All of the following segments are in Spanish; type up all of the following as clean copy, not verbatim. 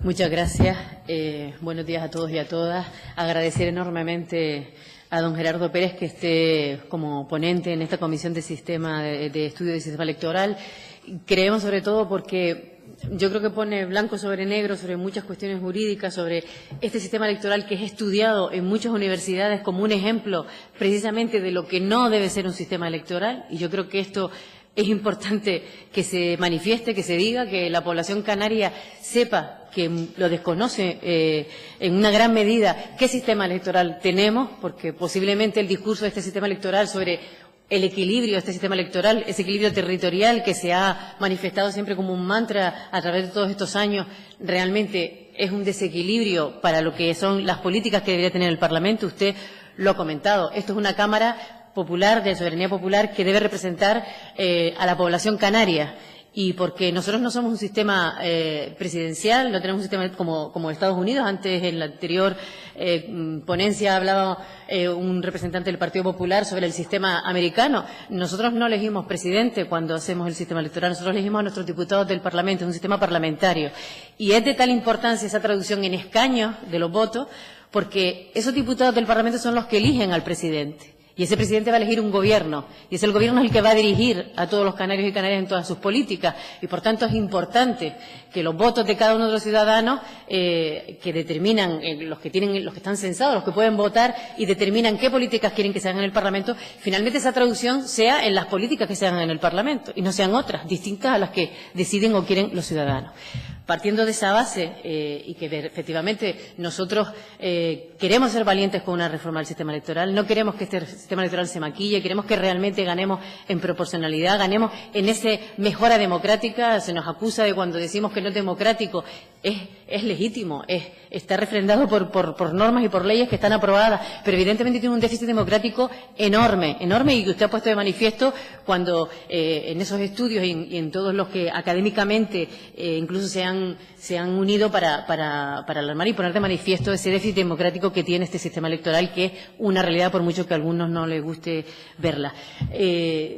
Muchas gracias. Buenos días a todos y a todas. Agradecer enormemente a don Gerardo Pérez que esté como ponente en esta comisión de estudio del sistema electoral. Creemos sobre todo porque yo creo que pone blanco sobre negro sobre muchas cuestiones jurídicas, sobre este sistema electoral que es estudiado en muchas universidades como un ejemplo precisamente de lo que no debe ser un sistema electoral. Y yo creo que esto es importante que se manifieste, que se diga, que la población canaria sepa que lo desconoce en una gran medida qué sistema electoral tenemos, porque posiblemente el discurso de este sistema electoral sobre el equilibrio de este sistema electoral, ese equilibrio territorial que se ha manifestado siempre como un mantra a través de todos estos años, realmente es un desequilibrio para lo que son las políticas que debería tener el Parlamento. Usted lo ha comentado. Esto es una Cámara popular, de soberanía popular, que debe representar a la población canaria. Y porque nosotros no somos un sistema presidencial, no tenemos un sistema como Estados Unidos. Antes, en la anterior ponencia, hablaba un representante del Partido Popular sobre el sistema americano. Nosotros no elegimos presidente cuando hacemos el sistema electoral, nosotros elegimos a nuestros diputados del Parlamento, es un sistema parlamentario. Y es de tal importancia esa traducción en escaños de los votos, porque esos diputados del Parlamento son los que eligen al presidente. Y ese presidente va a elegir un gobierno, y ese gobierno es el que va a dirigir a todos los canarios y canarias en todas sus políticas. Y, por tanto, es importante que los votos de cada uno de los ciudadanos que determinan, los que están censados, los que pueden votar y determinan qué políticas quieren que se hagan en el Parlamento, finalmente esa traducción sea en las políticas que se hagan en el Parlamento y no sean otras, distintas a las que deciden o quieren los ciudadanos. Partiendo de esa base y que efectivamente nosotros queremos ser valientes con una reforma del sistema electoral, no queremos que este sistema electoral se maquille, queremos que realmente ganemos en proporcionalidad, ganemos en esa mejora democrática. Se nos acusa de cuando decimos que no es democrático, es legítimo, está refrendado por normas y por leyes que están aprobadas, pero evidentemente tiene un déficit democrático enorme, y que usted ha puesto de manifiesto cuando en esos estudios y en todos los que académicamente incluso se han unido para alarmar y poner de manifiesto ese déficit democrático que tiene este sistema electoral, que es una realidad por mucho que a algunos no les guste verla.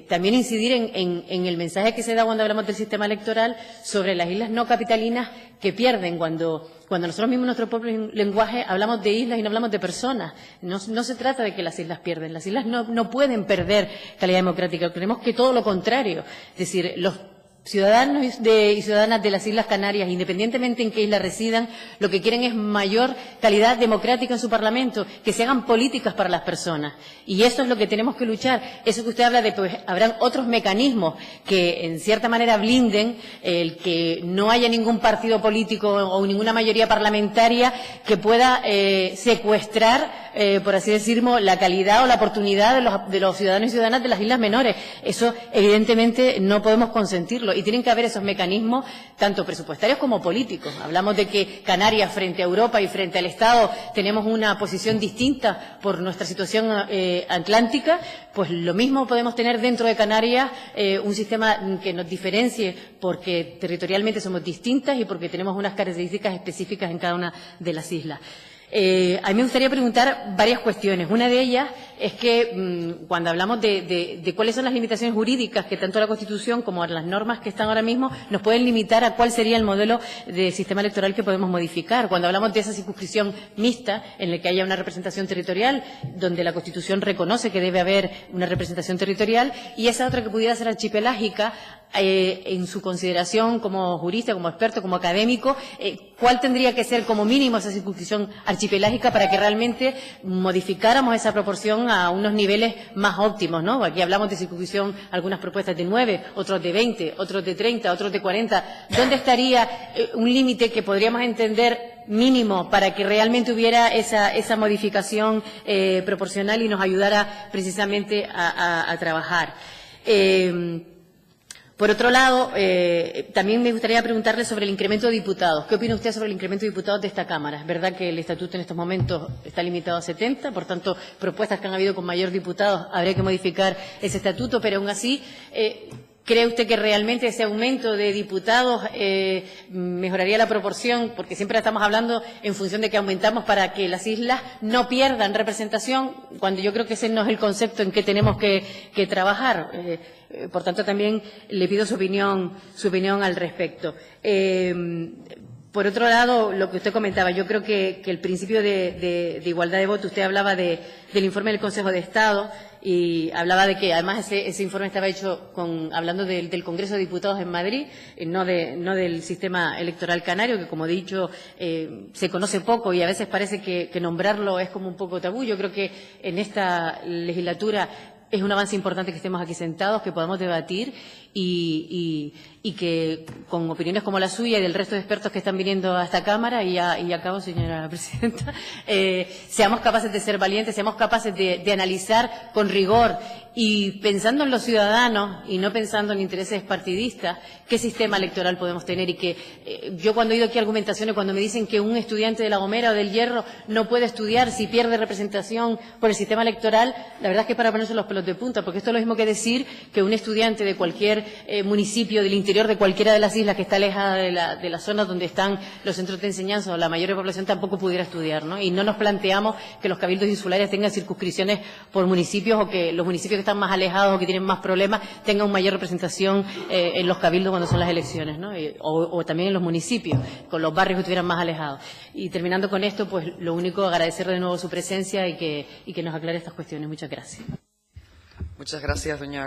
También incidir en el mensaje que se da cuando hablamos del sistema electoral sobre las islas no capitalinas que pierden cuando nosotros mismos en nuestro propio lenguaje hablamos de islas y no hablamos de personas. No se trata de que las islas pierden. Las islas no pueden perder calidad democrática. Creemos que todo lo contrario. Es decir, los ciudadanos y ciudadanas de las Islas Canarias, independientemente en qué isla residan, lo que quieren es mayor calidad democrática en su Parlamento, que se hagan políticas para las personas. Y eso es lo que tenemos que luchar. Eso que usted habla de, pues, habrán otros mecanismos que, en cierta manera, blinden el que no haya ningún partido político o ninguna mayoría parlamentaria que pueda secuestrar, por así decirlo, la calidad o la oportunidad de los ciudadanos y ciudadanas de las islas menores. Eso, evidentemente, no podemos consentirlo. Y tienen que haber esos mecanismos, tanto presupuestarios como políticos. Hablamos de que Canarias, frente a Europa y frente al Estado, tenemos una posición distinta por nuestra situación atlántica. Pues lo mismo podemos tener dentro de Canarias, un sistema que nos diferencie, porque territorialmente somos distintas y porque tenemos unas características específicas en cada una de las islas. A mí me gustaría preguntar varias cuestiones. Una de ellas es que cuando hablamos de cuáles son las limitaciones jurídicas que tanto la Constitución como las normas que están ahora mismo nos pueden limitar a cuál sería el modelo de sistema electoral que podemos modificar. Cuando hablamos de esa circunscripción mixta en la que haya una representación territorial, donde la Constitución reconoce que debe haber una representación territorial, y esa otra que pudiera ser archipelágica, en su consideración como jurista, como experto, como académico, ¿cuál tendría que ser como mínimo esa circunscripción archipelágica para que realmente modificáramos esa proporción a unos niveles más óptimos, ¿no? Aquí hablamos de circunscripción, algunas propuestas de 9, otros de 20, otros de 30, otros de 40. ¿Dónde estaría un límite que podríamos entender mínimo para que realmente hubiera esa modificación proporcional y nos ayudara precisamente a trabajar? Por otro lado, también me gustaría preguntarle sobre el incremento de diputados. ¿Qué opina usted sobre el incremento de diputados de esta Cámara? Es verdad que el estatuto en estos momentos está limitado a 70, por tanto, propuestas que han habido con mayor diputados, habría que modificar ese estatuto, pero aún así, ¿cree usted que realmente ese aumento de diputados mejoraría la proporción? Porque siempre estamos hablando en función de que aumentamos para que las islas no pierdan representación, cuando yo creo que ese no es el concepto en que tenemos que trabajar. Por tanto, también le pido su opinión al respecto. Por otro lado, lo que usted comentaba, yo creo que el principio de igualdad de voto, usted hablaba del informe del Consejo de Estado y hablaba de que además ese informe estaba hecho hablando del Congreso de Diputados en Madrid, no del sistema electoral canario, que como he dicho se conoce poco y a veces parece que nombrarlo es como un poco tabú. Yo creo que en esta legislatura es un avance importante que estemos aquí sentados, que podamos debatir y que con opiniones como la suya y del resto de expertos que están viniendo a esta Cámara, y acabo, señora presidenta, seamos capaces de ser valientes, seamos capaces de analizar con rigor y pensando en los ciudadanos y no pensando en intereses partidistas, qué sistema electoral podemos tener. Y que yo cuando he oído aquí argumentaciones, cuando me dicen que un estudiante de La Gomera o del Hierro no puede estudiar si pierde representación por el sistema electoral, la verdad es que para ponerse los pelos de punta, porque esto es lo mismo que decir que un estudiante de cualquier municipio del interior de cualquiera de las islas que está alejada de la zona donde están los centros de enseñanza o la mayor población tampoco pudiera estudiar, ¿no? Y no nos planteamos que los cabildos insulares tengan circunscripciones por municipios o que los municipios que están más alejados o que tienen más problemas tengan mayor representación en los cabildos cuando son las elecciones, ¿no? O también en los municipios, con los barrios que estuvieran más alejados. Y terminando con esto, pues lo único, agradecer de nuevo su presencia y que nos aclare estas cuestiones. Muchas gracias. Muchas gracias, doña